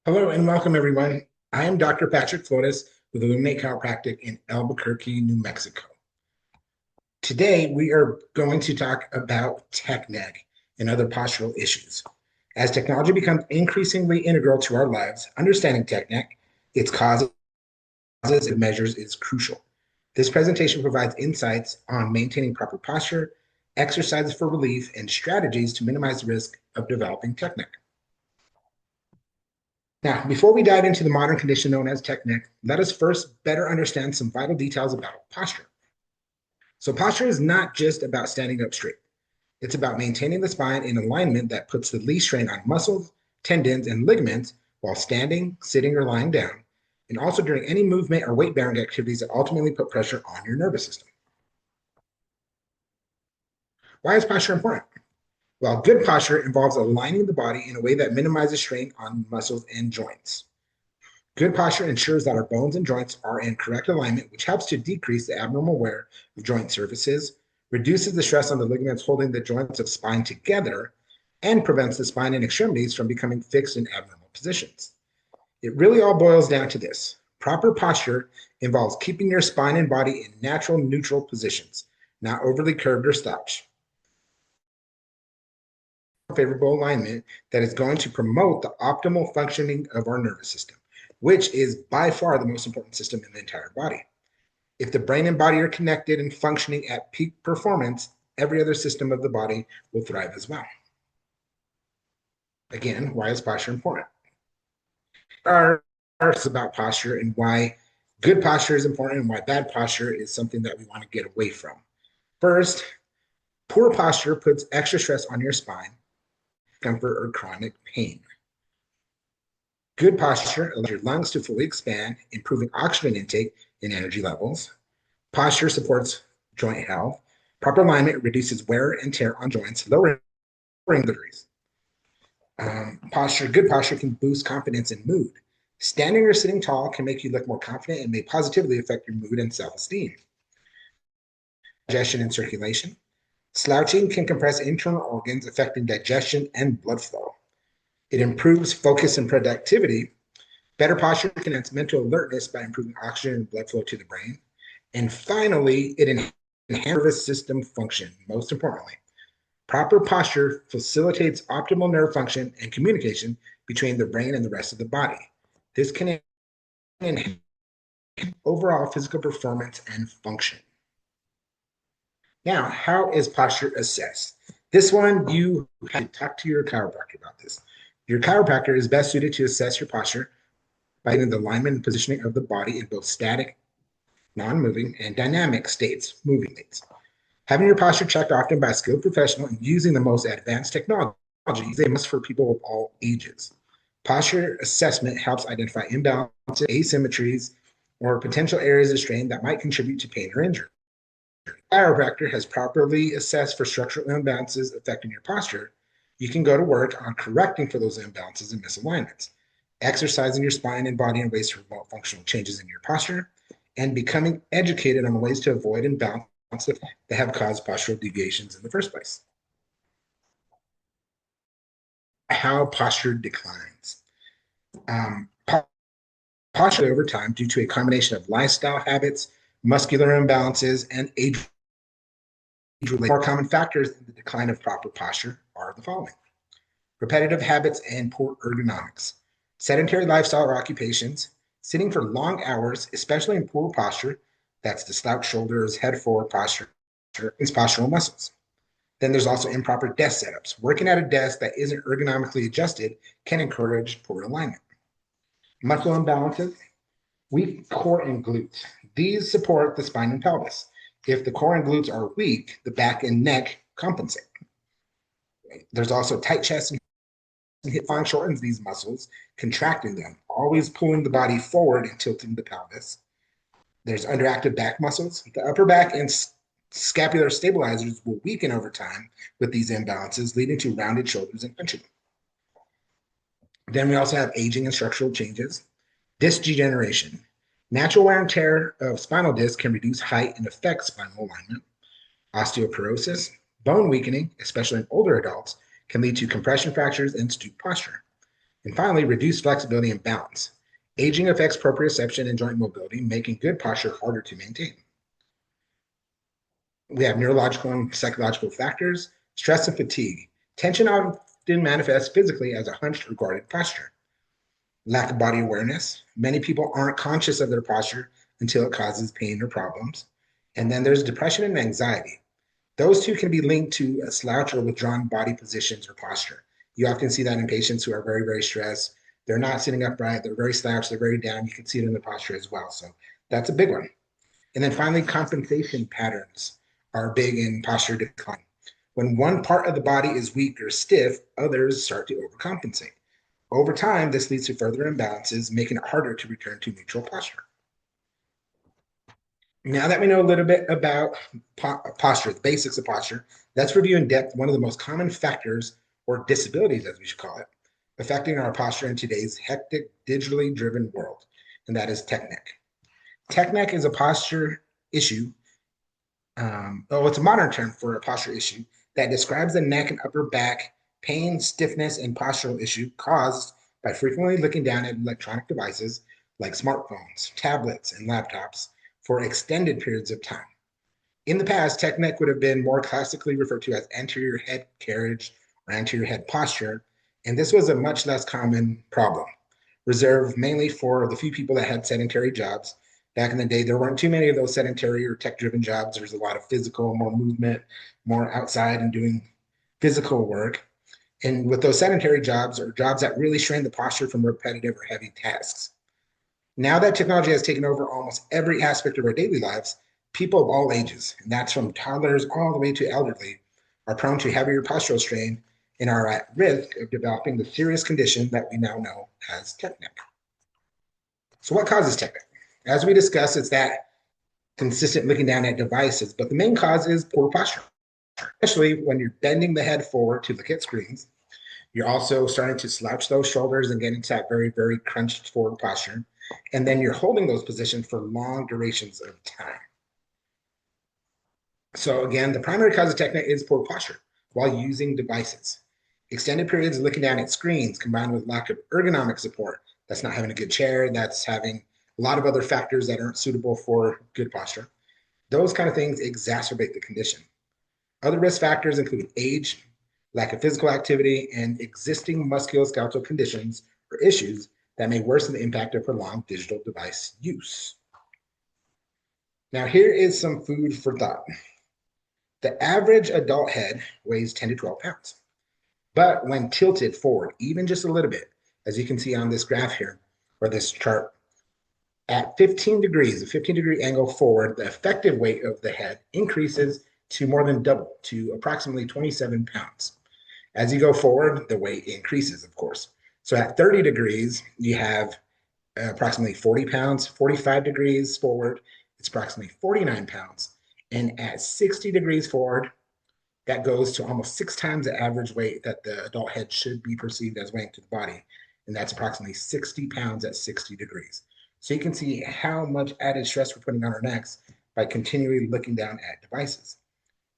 Hello and welcome, everyone. I am Dr. Patrick Flores with Illuminate Chiropractic in Albuquerque, New Mexico. Today, we are going to talk about tech neck and other postural issues. As technology becomes increasingly integral to our lives, understanding tech neck, its causes and measures is crucial. This presentation provides insights on maintaining proper posture, exercises for relief, and strategies to minimize the risk of developing tech neck. Now, before we dive into the modern condition known as tech neck, let us first better understand some vital details about posture. So, posture is not just about standing up straight, it's about maintaining the spine in alignment that puts the least strain on muscles, tendons, and ligaments while standing, sitting, or lying down, and also during any movement or weight bearing activities that ultimately put pressure on your nervous system. Why is posture important? Well, good posture involves aligning the body in a way that minimizes strain on muscles and joints. Good posture ensures that our bones and joints are in correct alignment, which helps to decrease the abnormal wear of joint surfaces, reduces the stress on the ligaments holding the joints of spine together, and prevents the spine and extremities from becoming fixed in abnormal positions. It really all boils down to this. Proper posture involves keeping your spine and body in natural, neutral positions, not overly curved or slouched. Favorable alignment that is going to promote the optimal functioning of our nervous system, which is by far the most important system in the entire body. If the brain and body are connected and functioning at peak performance, every other system of the body will thrive as well. Again, why is posture important? Our about posture and why good posture is important and why bad posture is something that we want to get away from. First, poor posture puts extra stress on your spine, discomfort, or chronic pain. Good posture allows your lungs to fully expand, improving oxygen intake and energy levels. Posture supports joint health. Proper alignment reduces wear and tear on joints, lowering injuries. Good posture can boost confidence and mood. Standing or sitting tall can make you look more confident and may positively affect your mood and self-esteem. Digestion and circulation. Slouching can compress internal organs, affecting digestion and blood flow. It improves focus and productivity. Better posture can enhance mental alertness by improving oxygen and blood flow to the brain. And finally, it enhances nervous system function. Most importantly, proper posture facilitates optimal nerve function and communication between the brain and the rest of the body. This can enhance overall physical performance and function. Now, how is posture assessed? This one, you have to talk to your chiropractor about this. Your chiropractor is best suited to assess your posture by the alignment and positioning of the body in both static, non-moving, and dynamic states, moving states. Having your posture checked often by a skilled professional and using the most advanced technology is a must for people of all ages. Posture assessment helps identify imbalances, asymmetries, or potential areas of strain that might contribute to pain or injury. If the chiropractor has properly assessed for structural imbalances affecting your posture, you can go to work on correcting for those imbalances and misalignments, exercising your spine and body in ways to promote functional changes in your posture, and becoming educated on ways to avoid imbalances that have caused postural deviations in the first place. How posture declines. Um, Posture over time due to a combination of lifestyle habits, muscular imbalances, and age. More common factors in the decline of proper posture are the following: repetitive habits and poor ergonomics, sedentary lifestyle or occupations, sitting for long hours, especially in poor posture, that's the slouch shoulders, head forward posture, and postural muscles. Then there's also improper desk setups. Working at a desk that isn't ergonomically adjusted can encourage poor alignment. Muscle imbalances, weak core and glutes. These support the spine and pelvis. If the core and glutes are weak, the back and neck compensate. There's also tight chest and hip flexion shortens these muscles, contracting them, always pulling the body forward and tilting the pelvis. There's underactive back muscles. The upper back and scapular stabilizers will weaken over time with these imbalances, leading to rounded shoulders and hunching. Then we also have aging and structural changes. Disc degeneration. Natural wear and tear of spinal disc can reduce height and affect spinal alignment. Osteoporosis, bone weakening, especially in older adults, can lead to compression fractures and stoop posture. And finally, reduced flexibility and balance. Aging affects proprioception and joint mobility, making good posture harder to maintain. We have neurological and psychological factors, stress and fatigue. Tension often manifests physically as a hunched or guarded posture. Lack of body awareness. Many people aren't conscious of their posture until it causes pain or problems. And then there's depression and anxiety. Those two can be linked to a slouch or withdrawn body positions or posture. You often see that in patients who are very, very stressed. They're not sitting upright, they're very slouched, they're very down. You can see it in the posture as well. So that's a big one. And then finally, compensation patterns are big in posture decline. When one part of the body is weak or stiff, others start to overcompensate. Over time, this leads to further imbalances, making it harder to return to neutral posture. Now that we know a little bit about posture, the basics of posture, let's review in depth one of the most common factors, or disabilities as we should call it, affecting our posture in today's hectic, digitally driven world, and that is tech neck. Tech neck is a posture issue. It's a modern term for a posture issue that describes the neck and upper back pain, stiffness, and postural issue caused by frequently looking down at electronic devices like smartphones, tablets, and laptops for extended periods of time. In the past, tech neck would have been more classically referred to as anterior head carriage or anterior head posture, and this was a much less common problem, reserved mainly for the few people that had sedentary jobs. Back in the day, there weren't too many of those sedentary or tech-driven jobs. There's a lot of physical, more movement, more outside and doing physical work. And with those sedentary jobs or jobs that really strain the posture from repetitive or heavy tasks. Now that technology has taken over almost every aspect of our daily lives, people of all ages, and that's from toddlers all the way to elderly, are prone to heavier postural strain and are at risk of developing the serious condition that we now know as tech neck. So what causes tech neck? As we discussed, it's that consistent looking down at devices, but the main cause is poor posture, especially when you're bending the head forward to look at screens. You're also starting to slouch those shoulders and get into that very, very crunched forward posture. And then you're holding those positions for long durations of time. So again, the primary cause of tech neck is poor posture while using devices. Extended periods of looking down at screens combined with lack of ergonomic support. That's not having a good chair, that's having a lot of other factors that aren't suitable for good posture. Those kind of things exacerbate the condition. Other risk factors include age, lack of physical activity, and existing musculoskeletal conditions or issues that may worsen the impact of prolonged digital device use. Now, here is some food for thought. The average adult head weighs 10 to 12 pounds, but when tilted forward, even just a little bit, as you can see on this graph here, or this chart, at 15 degrees, a 15-degree angle forward, the effective weight of the head increases to more than double, to approximately 27 pounds. As you go forward, the weight increases, of course. So at 30 degrees, you have approximately 40 pounds, 45 degrees forward, it's approximately 49 pounds. And at 60 degrees forward, that goes to almost 6 times the average weight that the adult head should be perceived as weighing to the body. And that's approximately 60 pounds at 60 degrees. So you can see how much added stress we're putting on our necks by continually looking down at devices.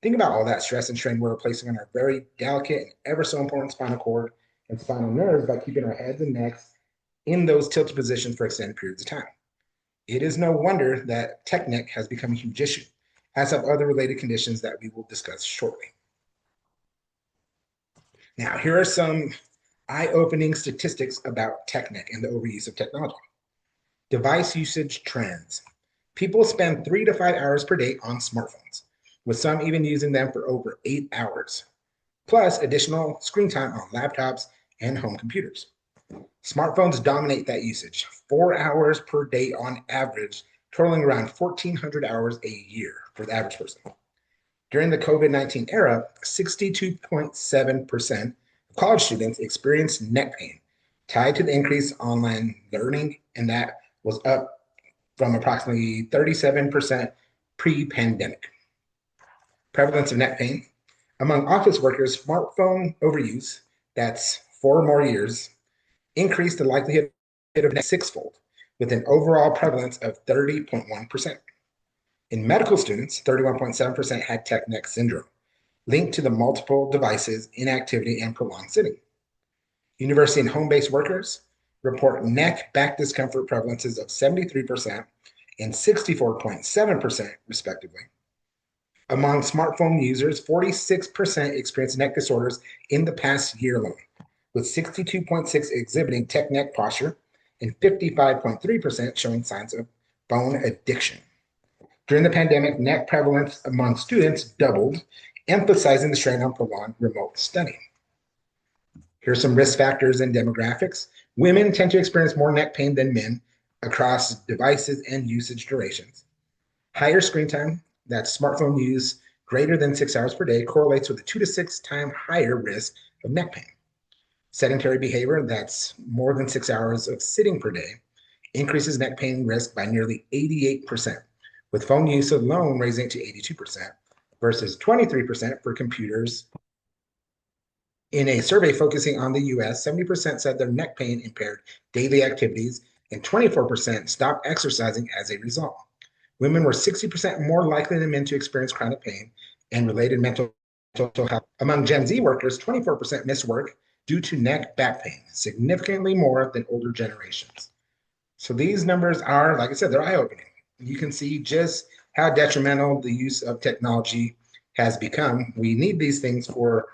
Think about all that stress and strain we're placing on our very delicate and ever so important spinal cord and spinal nerves by keeping our heads and necks in those tilted positions for extended periods of time. It is no wonder that tech neck has become a huge issue, as have other related conditions that we will discuss shortly. Now, here are some eye-opening statistics about tech neck and the overuse of technology. Device usage trends. People spend 3 to 5 hours per day on smartphones, with some even using them for over 8 hours, plus additional screen time on laptops and home computers. Smartphones dominate that usage, 4 hours per day on average, totaling around 1,400 hours a year for the average person. During the COVID-19 era, 62.7% of college students experienced neck pain tied to the increased online learning, and that was up from approximately 37% pre-pandemic. Prevalence of neck pain. Among office workers, smartphone overuse, that's 4 more years, increased the likelihood of neck sixfold, with an overall prevalence of 30.1%. In medical students, 31.7% had tech neck syndrome, linked to the multiple devices, inactivity, and prolonged sitting. University and home-based workers report neck back discomfort prevalences of 73% and 64.7%, respectively. Among smartphone users, 46% experienced neck disorders in the past year alone, with 62.6% exhibiting tech neck posture and 55.3% showing signs of phone addiction. During the pandemic, neck prevalence among students doubled, emphasizing the strain on prolonged remote study. Here's some risk factors and demographics. Women tend to experience more neck pain than men across devices and usage durations. Higher screen time, that's smartphone use greater than 6 hours per day, correlates with a 2 to 6 times higher risk of neck pain. Sedentary behavior, that's more than 6 hours of sitting per day, increases neck pain risk by nearly 88%, with phone use alone raising it to 82% versus 23% for computers. In a survey focusing on the US, 70% said their neck pain impaired daily activities, and 24% stopped exercising as a result. Women were 60% more likely than men to experience chronic pain and related mental health. Among Gen Z workers, 24% missed work due to neck back pain, significantly more than older generations. So these numbers are, like I said, they're eye-opening. You can see just how detrimental the use of technology has become. We need these things for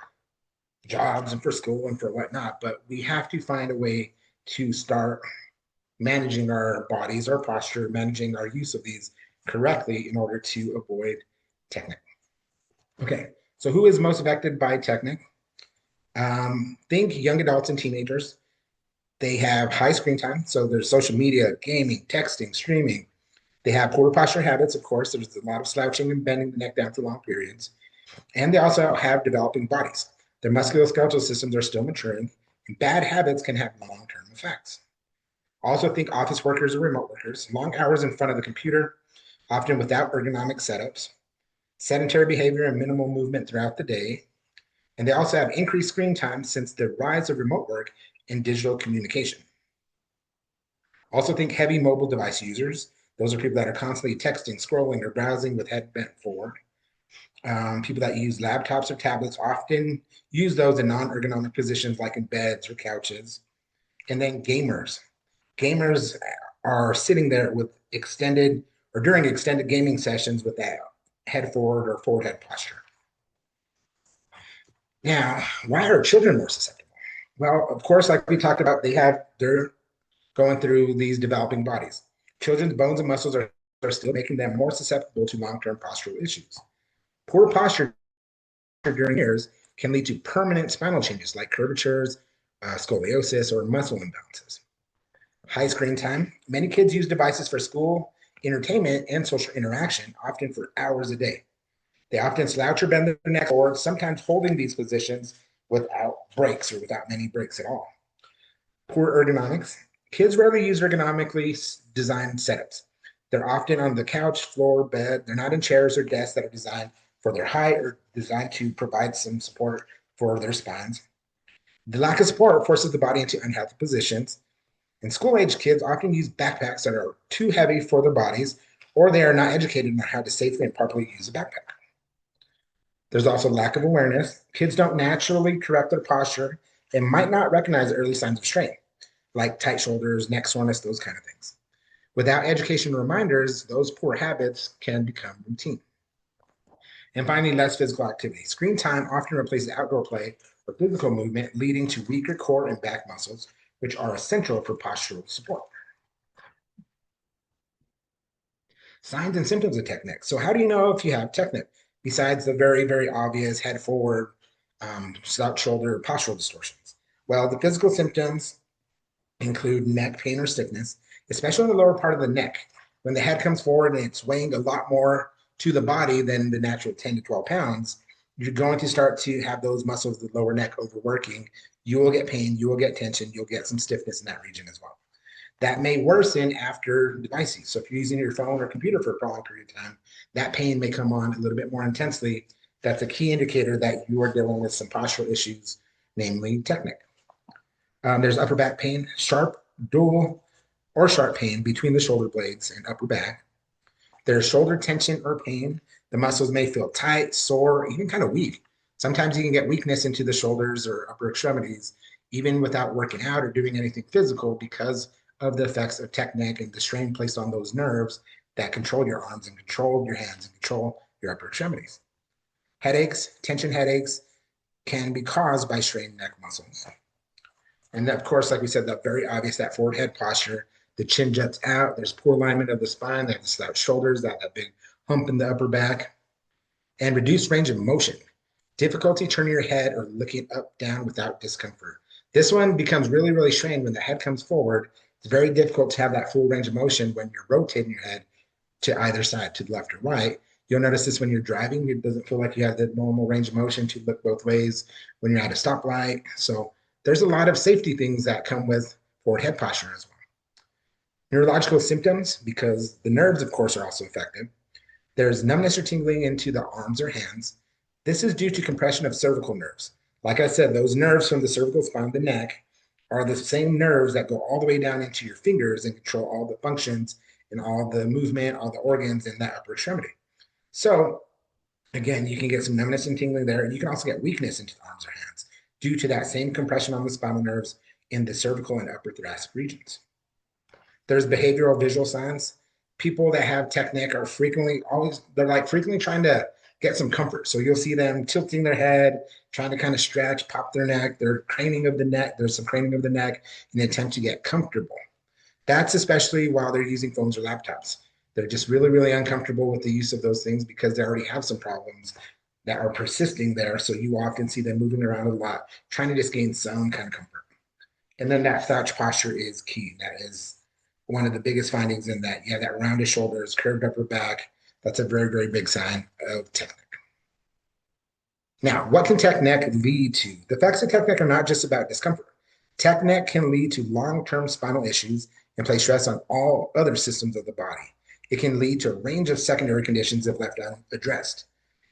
jobs and for school and for whatnot, but we have to find a way to start managing our bodies, our posture, managing our use of these correctly in order to avoid technic. Okay, so who is most affected by technic? Think young adults and teenagers. They have high screen time, so there's social media, gaming, texting, streaming. They have poor posture habits, of course. There's a lot of slouching and bending the neck down for long periods. And they also have developing bodies. Their musculoskeletal systems are still maturing, and bad habits can have long-term effects. Also think office workers or remote workers, long hours in front of the computer, often without ergonomic setups, sedentary behavior and minimal movement throughout the day. And they also have increased screen time since the rise of remote work and digital communication. Also think heavy mobile device users. Those are people that are constantly texting, scrolling, or browsing with head bent forward. People that use laptops or tablets often use those in non-ergonomic positions like in beds or couches. And then gamers. Gamers are sitting there with extended or during extended gaming sessions with that head forward or forward head posture. Now, why are children more susceptible? Well, of course, like we talked about, they're going through these developing bodies. Children's bones and muscles are still making them more susceptible to long-term postural issues. Poor posture during years can lead to permanent spinal changes like curvatures, scoliosis, or muscle imbalances. High screen time. Many kids use devices for school, entertainment, and social interaction, often for hours a day. They often slouch or bend their neck forward, sometimes holding these positions without breaks or without many breaks at all. Poor ergonomics. Kids rarely use ergonomically designed setups. They're often on the couch, floor, bed. They're not in chairs or desks that are designed for their height or designed to provide some support for their spines. The lack of support forces the body into unhealthy positions. And school-age kids often use backpacks that are too heavy for their bodies, or they are not educated on how to safely and properly use a backpack. There's also lack of awareness. Kids don't naturally correct their posture and might not recognize early signs of strain, like tight shoulders, neck soreness, those kind of things. Without education reminders, those poor habits can become routine. And finally, less physical activity. Screen time often replaces outdoor play or physical movement, leading to weaker core and back muscles, which are essential for postural support. Signs and symptoms of tech neck. So how do you know if you have tech neck? Besides the very, very obvious head forward, slouch shoulder, postural distortions. Well, the physical symptoms include neck pain or stiffness, especially in the lower part of the neck. When the head comes forward and it's weighing a lot more to the body than the natural 10 to 12 pounds, you're going to start to have those muscles of the lower neck overworking. You will get pain, you will get tension, you'll get some stiffness in that region as well. That may worsen after device use. So if you're using your phone or computer for a prolonged period of time, that pain may come on a little bit more intensely. That's a key indicator that you are dealing with some postural issues, namely tech neck. There's upper back pain, sharp, dual, or sharp pain between the shoulder blades and upper back. There's shoulder tension or pain. The muscles may feel tight, sore, even kind of weak. Sometimes you can get weakness into the shoulders or upper extremities even without working out or doing anything physical, because of the effects of tech neck and the strain placed on those nerves that control your arms and control your hands and control your upper extremities. Headaches, tension headaches can be caused by strained neck muscles. And of course, like we said, that very obvious, that forward head posture, the chin juts out, there's poor alignment of the spine, they have the slouched shoulders, that big hump in the upper back, and reduced range of motion, difficulty turning your head or looking up, down without discomfort. This one becomes really, really strained when the head comes forward. It's very difficult to have that full range of motion when you're rotating your head to either side, to the left or right. You'll notice this when you're driving, it doesn't feel like you have the normal range of motion to look both ways when you're at a stoplight. So there's a lot of safety things that come with forward head posture as well. Neurological symptoms, because the nerves, of course, are also affected. There's numbness or tingling into the arms or hands. This is due to compression of cervical nerves. Like I said, those nerves from the cervical spine, the neck, are the same nerves that go all the way down into your fingers and control all the functions and all the movement, all the organs in that upper extremity. So, again, you can get some numbness and tingling there, and you can also get weakness into the arms or hands due to that same compression on the spinal nerves in the cervical and upper thoracic regions. There's behavioral visual signs. People that have tech neck are they're like frequently trying to get some comfort. So you'll see them tilting their head, trying to kind of stretch, pop their neck. They're craning of the neck. There's some craning of the neck in an attempt to get comfortable. That's especially while they're using phones or laptops. They're just really, really uncomfortable with the use of those things because they already have some problems that are persisting there. So you often see them moving around a lot, trying to just gain some kind of comfort. And then that slouch posture is key. That is one of the biggest findings in that. You have that rounded shoulders, curved upper back. That's a very, very big sign of tech neck. Now, what can tech neck lead to? The effects of tech neck are not just about discomfort. Tech neck can lead to long-term spinal issues and place stress on all other systems of the body. It can lead to a range of secondary conditions if left unaddressed.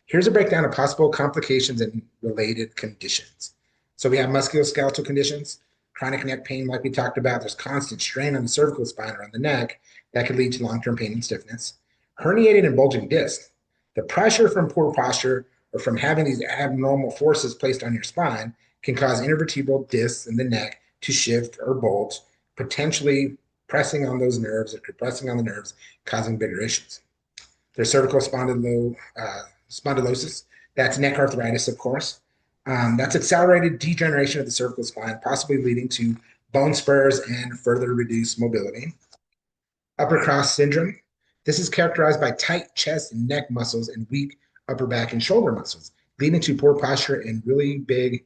Here's a breakdown of possible complications and related conditions. So we have musculoskeletal conditions, chronic neck pain, like we talked about. There's constant strain on the cervical spine or on the neck that could lead to long-term pain and stiffness. Herniated and bulging discs. The pressure from poor posture or from having these abnormal forces placed on your spine can cause intervertebral discs in the neck to shift or bulge, potentially pressing on those nerves or compressing on the nerves, causing bigger issues. There's cervical spondylosis. That's neck arthritis, of course. That's accelerated degeneration of the cervical spine, possibly leading to bone spurs and further reduced mobility. Upper cross syndrome. This is characterized by tight chest and neck muscles and weak upper back and shoulder muscles, leading to poor posture and really big,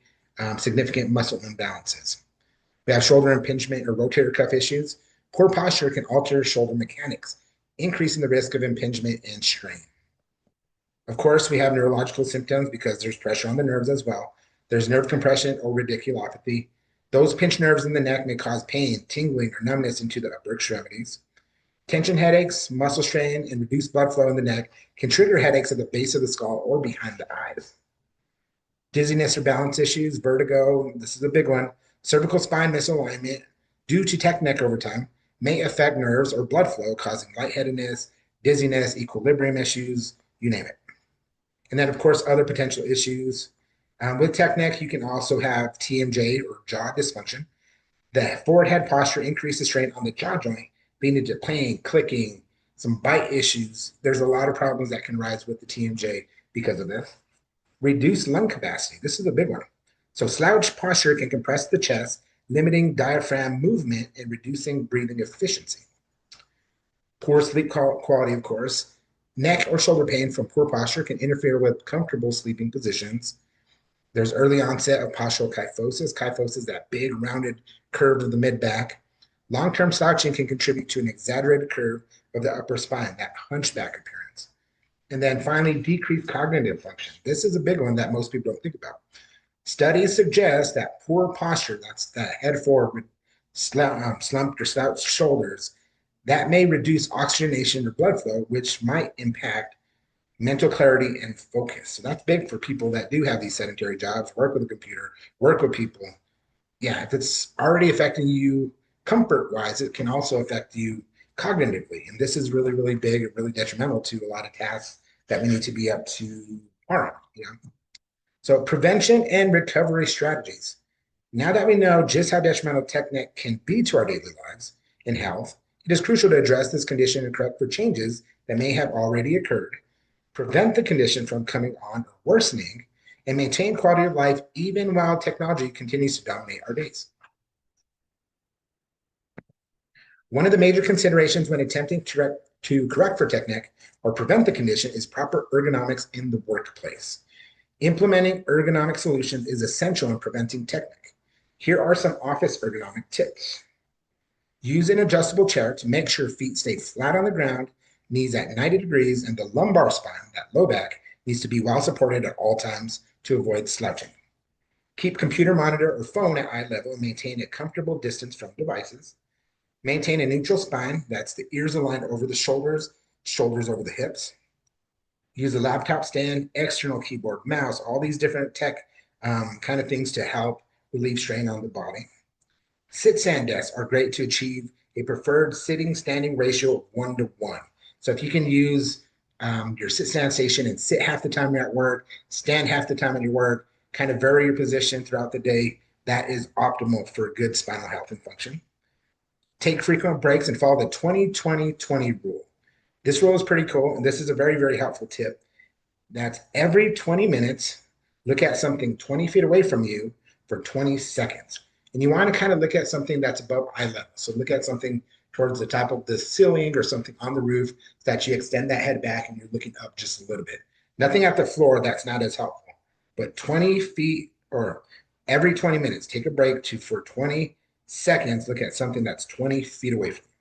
significant muscle imbalances. We have shoulder impingement or rotator cuff issues. Poor posture can alter shoulder mechanics, increasing the risk of impingement and strain. Of course, we have neurological symptoms because there's pressure on the nerves as well. There's nerve compression or radiculopathy. Those pinched nerves in the neck may cause pain, tingling, or numbness into the upper extremities. Tension headaches, muscle strain, and reduced blood flow in the neck can trigger headaches at the base of the skull or behind the eyes. Dizziness or balance issues, vertigo, this is a big one. Cervical spine misalignment due to tech neck over time may affect nerves or blood flow, causing lightheadedness, dizziness, equilibrium issues, you name it. And then, of course, other potential issues. With tech neck, you can also have TMJ or jaw dysfunction. The forward head posture increases strain on the jaw joint, leading to pain, clicking, some bite issues. There's a lot of problems that can rise with the TMJ because of this. Reduced lung capacity. This is a big one. So slouched posture can compress the chest, limiting diaphragm movement and reducing breathing efficiency. Poor sleep quality, of course. Neck or shoulder pain from poor posture can interfere with comfortable sleeping positions. There's early onset of postural kyphosis. Kyphosis is that big rounded curve of the mid back. Long-term slouching can contribute to an exaggerated curve of the upper spine, that hunchback appearance. And then finally, decreased cognitive function. This is a big one that most people don't think about. Studies suggest that poor posture, that's that head forward, slumped or slouched shoulders, that may reduce oxygenation or blood flow, which might impact mental clarity and focus. So that's big for people that do have these sedentary jobs, work with a computer, work with people. Yeah, if it's already affecting you comfort wise, it can also affect you cognitively. And this is really, really big and really detrimental to a lot of tasks that we need to be up to par on. So prevention and recovery strategies. Now that we know just how detrimental tech neck can be to our daily lives and health, it is crucial to address this condition and correct for changes that may have already occurred, prevent the condition from coming on or worsening, and maintain quality of life even while technology continues to dominate our days. One of the major considerations when attempting to correct for tech neck or prevent the condition is proper ergonomics in the workplace. Implementing ergonomic solutions is essential in preventing tech neck. Here are some office ergonomic tips. Use an adjustable chair to make sure feet stay flat on the ground, knees at 90 degrees, and the lumbar spine, that low back, needs to be well supported at all times to avoid slouching. Keep computer monitor or phone at eye level and maintain a comfortable distance from devices. Maintain a neutral spine, that's the ears aligned over the shoulders, shoulders over the hips. Use a laptop stand, external keyboard, mouse, all these different tech kind of things to help relieve strain on the body. Sit-stand desks are great to achieve a preferred sitting-standing ratio of 1 to 1. So if you can use your sit-stand station and sit half the time you're at work, stand half the time at your work, kind of vary your position throughout the day, that is optimal for good spinal health and function. Take frequent breaks and follow the 20-20-20 rule. This rule is pretty cool, and this is a very, very helpful tip. That's every 20 minutes, look at something 20 feet away from you for 20 seconds. And you want to kind of look at something that's above eye level. So look at something towards the top of the ceiling or something on the roof so that you extend that head back and you're looking up just a little bit. Nothing at the floor, that's not as helpful. But 20 feet or every 20 minutes, take a break to for 20 seconds, look at something that's 20 feet away from you.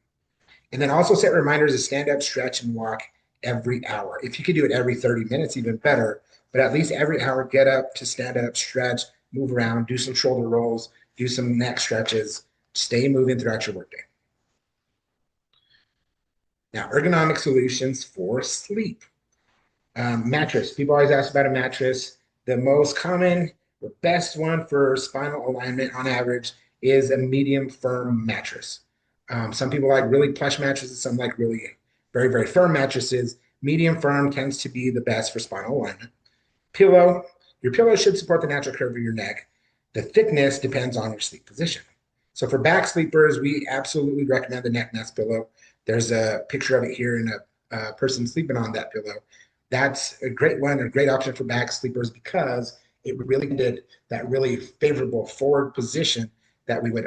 And then also set reminders to stand up, stretch, and walk every hour. If you could do it every 30 minutes, even better. But at least every hour, get up to stand up, stretch, move around, do some shoulder rolls, do some neck stretches, stay moving throughout your workday. Now, ergonomic solutions for sleep. Mattress. People always ask about a mattress. The most common or best one for spinal alignment on average is a medium firm mattress. Some people like really plush mattresses, some like really very, very firm mattresses. Medium firm tends to be the best for spinal alignment. Pillow. Your pillow should support the natural curve of your neck. The thickness depends on your sleep position. So for back sleepers, we absolutely recommend the neck nest pillow. There's a picture of it here in a person sleeping on that pillow. That's a great one, a great option for back sleepers because it really did that really favorable forward position that we would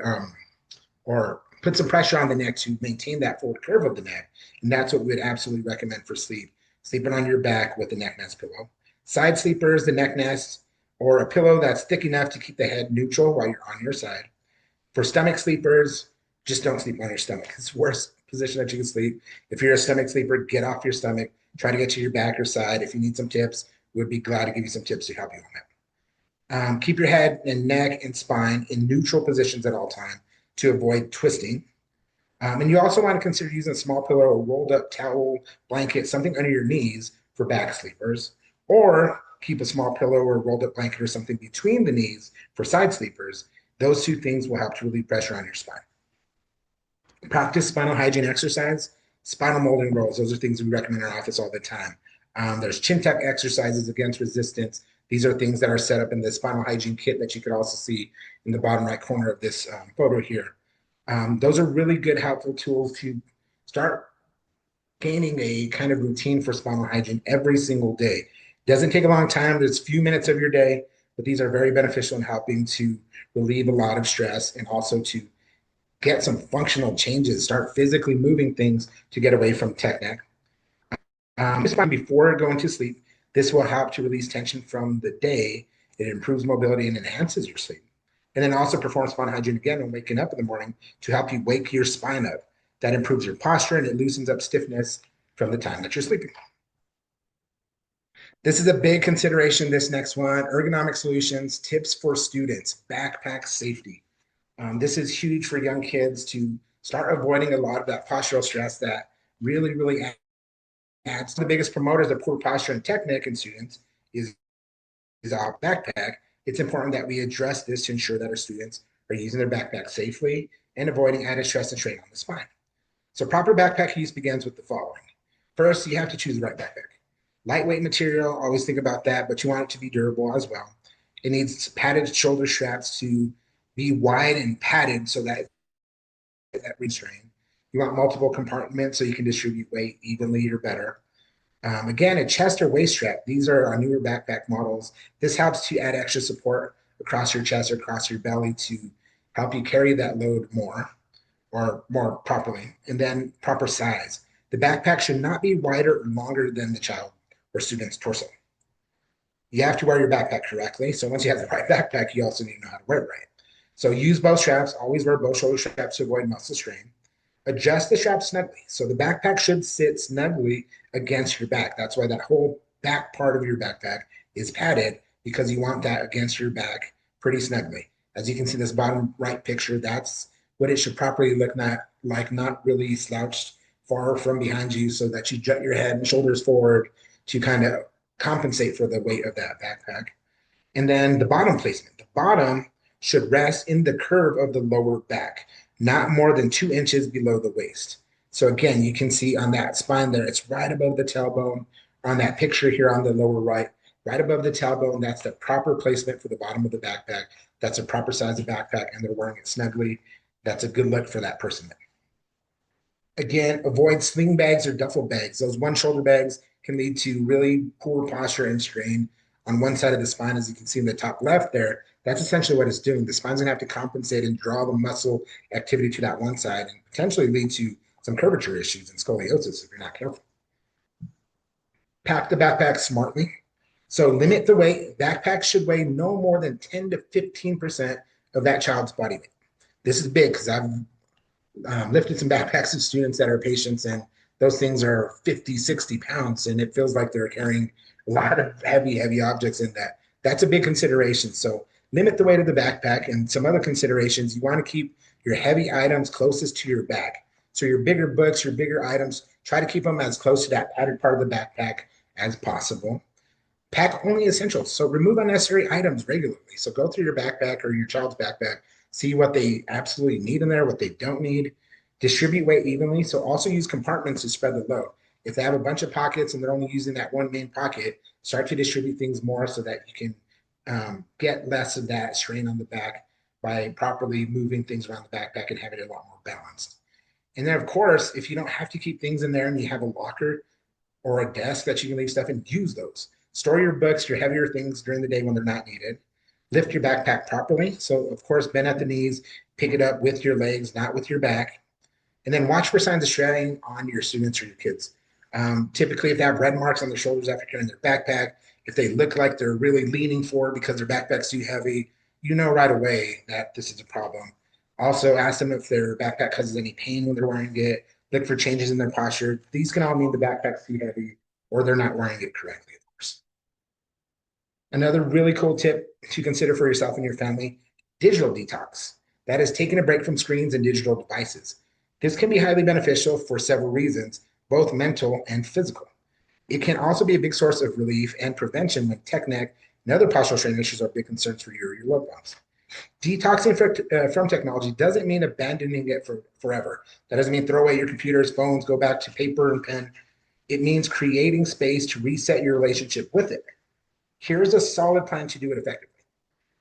or put some pressure on the neck to maintain that forward curve of the neck. And that's what we would absolutely recommend for sleep. Sleeping on your back with the neck nest pillow. Side sleepers, the neck nest, or a pillow that's thick enough to keep the head neutral while you're on your side. For stomach sleepers, just don't sleep on your stomach. It's the worst position that you can sleep. If you're a stomach sleeper, get off your stomach. Try to get to your back or side. If you need some tips, we'd be glad to give you some tips to help you on that. Keep your head and neck and spine in neutral positions at all time to avoid twisting. And you also want to consider using a small pillow or rolled up towel, blanket, something under your knees for back sleepers, or keep a small pillow or rolled up blanket or something between the knees for side sleepers. Those two things will help to relieve pressure on your spine. Practice spinal hygiene exercise, spinal molding rolls. Those are things we recommend in our office all the time. There's chin tuck exercises against resistance. These are things that are set up in the spinal hygiene kit that you could also see in the bottom right corner of this photo here. Those are really good, helpful tools to start gaining a kind of routine for spinal hygiene every single day. It doesn't take a long time. There's a few minutes of your day, but these are very beneficial in helping to relieve a lot of stress and also to get some functional changes, start physically moving things to get away from tech neck. Before going to sleep, this will help to release tension from the day. It improves mobility and enhances your sleep. And then also perform spine hygiene again when waking up in the morning to help you wake your spine up. That improves your posture and it loosens up stiffness from the time that you're sleeping. This is a big consideration, this next one. Ergonomic solutions, tips for students, backpack safety. This is huge for young kids to start avoiding a lot of that postural stress that really adds. The biggest promoters of poor posture and technique in students is our backpack. It's important that we address this to ensure that our students are using their backpack safely and avoiding added stress and strain on the spine. So proper backpack use begins with the following. First, you have to choose the right backpack. Lightweight material, always think about that, but you want it to be durable as well. It needs padded shoulder straps to be wide and padded so that restrain. You want multiple compartments so you can distribute weight evenly or better. Again, a chest or waist strap. These are our newer backpack models. This helps to add extra support across your chest or across your belly to help you carry that load more or more properly. And then proper size. The backpack should not be wider or longer than the child or student's torso. You have to wear your backpack correctly. So once you have the right backpack, you also need to know how to wear it right. So use both straps. Always wear both shoulder straps to avoid muscle strain. Adjust the strap snugly. So the backpack should sit snugly against your back. That's why that whole back part of your backpack is padded because you want that against your back pretty snugly. As you can see this bottom right picture, that's what it should properly look like, not really slouched far from behind you so that you jut your head and shoulders forward to kind of compensate for the weight of that backpack. And then the bottom placement. The bottom should rest in the curve of the lower back, not more than 2 inches below the waist. So again, you can see on that spine there, it's right above the tailbone. On that picture here on the lower right, right above the tailbone, that's the proper placement for the bottom of the backpack. That's a proper size of backpack, and they're wearing it snugly. That's a good look for that person. Again, avoid sling bags or duffel bags. Those one shoulder bags can lead to really poor posture and strain on one side of the spine, as you can see in the top left there. That's essentially what it's doing. The spine's gonna have to compensate and draw the muscle activity to that one side and potentially lead to some curvature issues and scoliosis if you're not careful. Pack the backpack smartly. So limit the weight. Backpacks should weigh no more than 10 to 15% of that child's body weight. This is big because I've lifted some backpacks of students that are patients, and those things are 50, 60 pounds, and it feels like they're carrying a lot of heavy objects in that. That's a big consideration. So limit the weight of the backpack. And some other considerations, you want to keep your heavy items closest to your back. So your bigger books, your bigger items, try to keep them as close to that padded part of the backpack as possible. Pack only essentials. So remove unnecessary items regularly. So go through your backpack or your child's backpack, see what they absolutely need in there, what they don't need. Distribute weight evenly. So also use compartments to spread the load. If they have a bunch of pockets and they're only using that one main pocket, start to distribute things more so that you can get less of that strain on the back by properly moving things around the backpack and having it a lot more balanced. And then, of course, if you don't have to keep things in there and you have a locker or a desk that you can leave stuff in, use those. Store your books, your heavier things during the day when they're not needed. Lift your backpack properly. So, of course, bend at the knees, pick it up with your legs, not with your back. And then watch for signs of strain on your students or your kids. Typically, if they have red marks on their shoulders after carrying their backpack, if they look like they're really leaning forward because their backpack's too heavy, you know right away that this is a problem. Also, ask them if their backpack causes any pain when they're wearing it. Look for changes in their posture. These can all mean the backpack's too heavy or they're not wearing it correctly, of course. Another really cool tip to consider for yourself and your family, digital detox. That is taking a break from screens and digital devices. This can be highly beneficial for several reasons, both mental and physical. It can also be a big source of relief and prevention when tech neck and other postural strain issues are big concerns for your loved ones. Detoxing from technology doesn't mean abandoning it forever. That doesn't mean throw away your computers, phones, go back to paper and pen. It means creating space to reset your relationship with it. Here's a solid plan to do it effectively.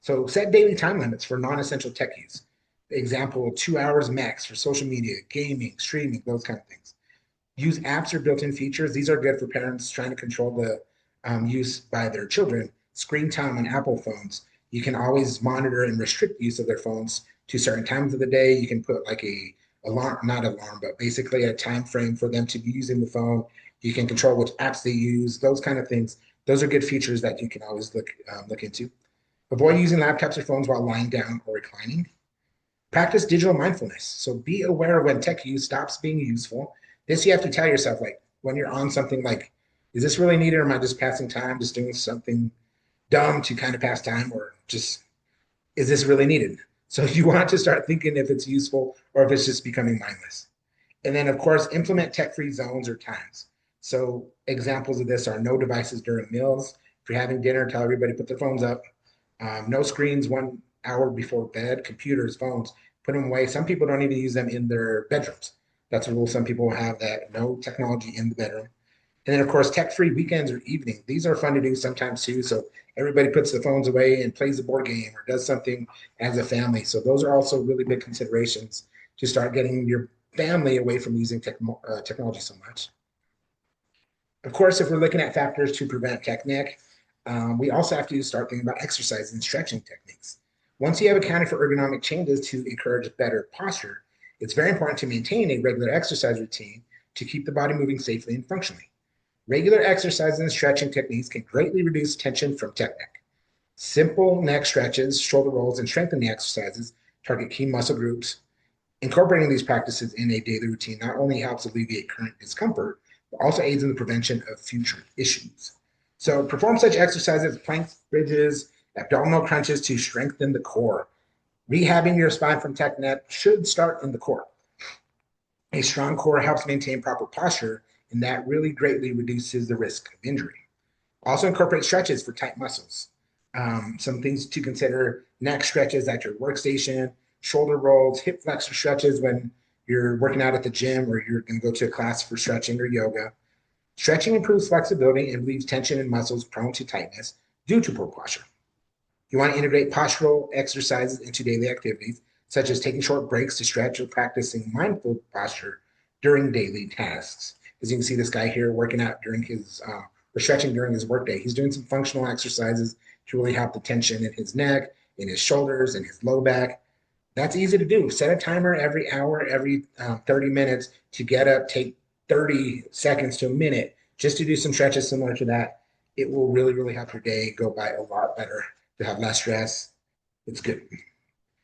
So set daily time limits for non-essential tech use. Example, 2 hours max for social media, gaming, streaming, those kind of things. Use apps or built-in features. These are good for parents trying to control the use by their children. Screen time on Apple phones. You can always monitor and restrict use of their phones to certain times of the day. You can put like a alarm, not alarm, but basically a time frame for them to be using the phone. You can control which apps they use, those kind of things. Those are good features that you can always look into. Avoid using laptops or phones while lying down or reclining. Practice digital mindfulness. So be aware when tech use stops being useful. This you have to tell yourself, like when you're on something like, is this really needed or am I just passing time, just doing something dumb to kind of pass time, or just is this really needed? So you want to start thinking if it's useful or if it's just becoming mindless. And then of course, implement tech-free zones or times. So examples of this are no devices during meals. If you're having dinner, tell everybody put their phones up. No screens 1 hour before bed, computers, phones, put them away. Some people don't even use them in their bedrooms. That's a rule some people have, that no technology in the bedroom. And then, of course, tech-free weekends or evening. These are fun to do sometimes too. So everybody puts the phones away and plays a board game or does something as a family. So those are also really big considerations to start getting your family away from using technology so much. Of course, if we're looking at factors to prevent tech neck, we also have to start thinking about exercise and stretching techniques. Once you have accounted for ergonomic changes to encourage better posture, it's very important to maintain a regular exercise routine to keep the body moving safely and functionally. Regular exercise and stretching techniques can greatly reduce tension from tech neck. Simple neck stretches, shoulder rolls, and strengthening exercises target key muscle groups. Incorporating these practices in a daily routine not only helps alleviate current discomfort, but also aids in the prevention of future issues. So perform such exercises, planks, bridges, abdominal crunches to strengthen the core. Rehabbing your spine from tech neck should start in the core. A strong core helps maintain proper posture, and that really greatly reduces the risk of injury. Also incorporate stretches for tight muscles. Some things to consider: neck stretches at your workstation, shoulder rolls, hip flexor stretches when you're working out at the gym or you're going to go to a class for stretching or yoga. Stretching improves flexibility and relieves tension in muscles prone to tightness due to poor posture. You want to integrate postural exercises into daily activities, such as taking short breaks to stretch or practicing mindful posture during daily tasks. As you can see, this guy here working out during his or stretching during his workday. He's doing some functional exercises to really help the tension in his neck, in his shoulders, and his low back. That's easy to do. Set a timer every hour, every 30 minutes to get up, take 30 seconds to a minute just to do some stretches similar to that. It will really, really help your day go by a lot better, to have less stress. It's good.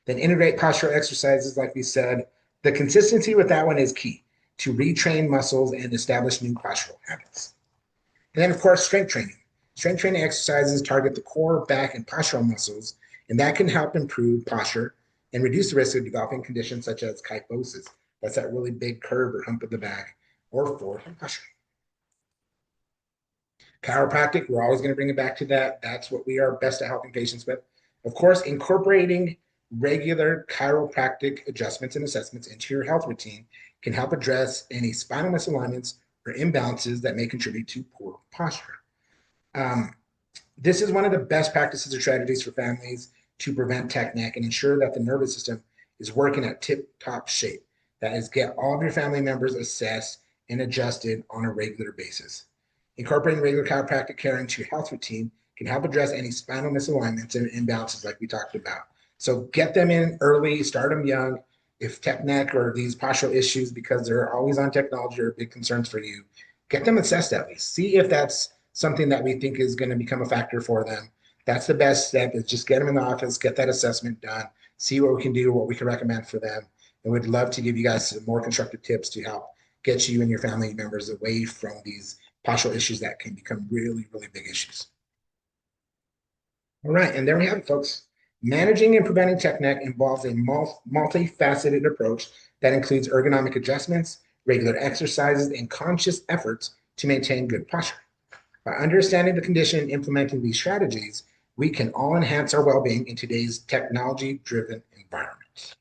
Then integrate postural exercises, like we said. The consistency with that one is key to retrain muscles and establish new postural habits. And then, of course, strength training. Strength training exercises target the core, back, and postural muscles, and that can help improve posture and reduce the risk of developing conditions such as kyphosis. That's that really big curve or hump of the back, or forward posture. Chiropractic, we're always going to bring it back to that. That's what we are best at helping patients with. Of course, incorporating regular chiropractic adjustments and assessments into your health routine can help address any spinal misalignments or imbalances that may contribute to poor posture. Um, this is one of the best practices or strategies for families to prevent tech neck and ensure that the nervous system is working at tip top shape. That is, get all of your family members assessed and adjusted on a regular basis. Incorporating regular chiropractic care into your health routine can help address any spinal misalignments and imbalances like we talked about. So get them in early, start them young. If tech neck or these postural issues, because they're always on technology, are big concerns for you, get them assessed at least. See if that's something that we think is going to become a factor for them. That's the best step, is just get them in the office, get that assessment done, see what we can do, what we can recommend for them. And we'd love to give you guys some more constructive tips to help get you and your family members away from these postural issues that can become really, really big issues. All right, and there we have it, folks. Managing and preventing tech neck involves a multifaceted approach that includes ergonomic adjustments, regular exercises, and conscious efforts to maintain good posture. By understanding the condition and implementing these strategies, we can all enhance our well-being in today's technology-driven environment.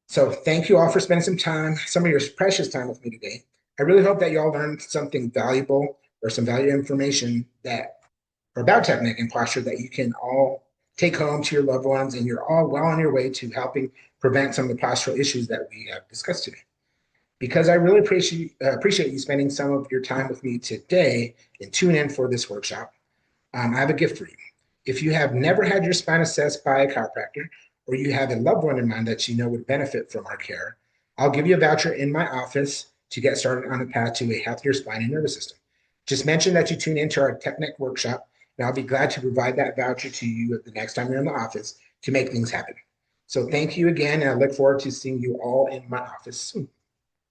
So thank you all for spending some of your precious time with me today. I really hope that you all learned something valuable or some valuable information that or about technique and posture that you can all take home to your loved ones, and you're all well on your way to helping prevent some of the postural issues that we have discussed today. Because I really appreciate you spending some of your time with me today and tune in for this workshop, I have a gift for you. If you have never had your spine assessed by a chiropractor, or you have a loved one in mind that you know would benefit from our care, I'll give you a voucher in my office to get started on the path to a healthier spine and nervous system. Just mention that you tune into our Technic workshop, and I'll be glad to provide that voucher to you at the next time you're in the office to make things happen. So thank you again, and I look forward to seeing you all in my office soon.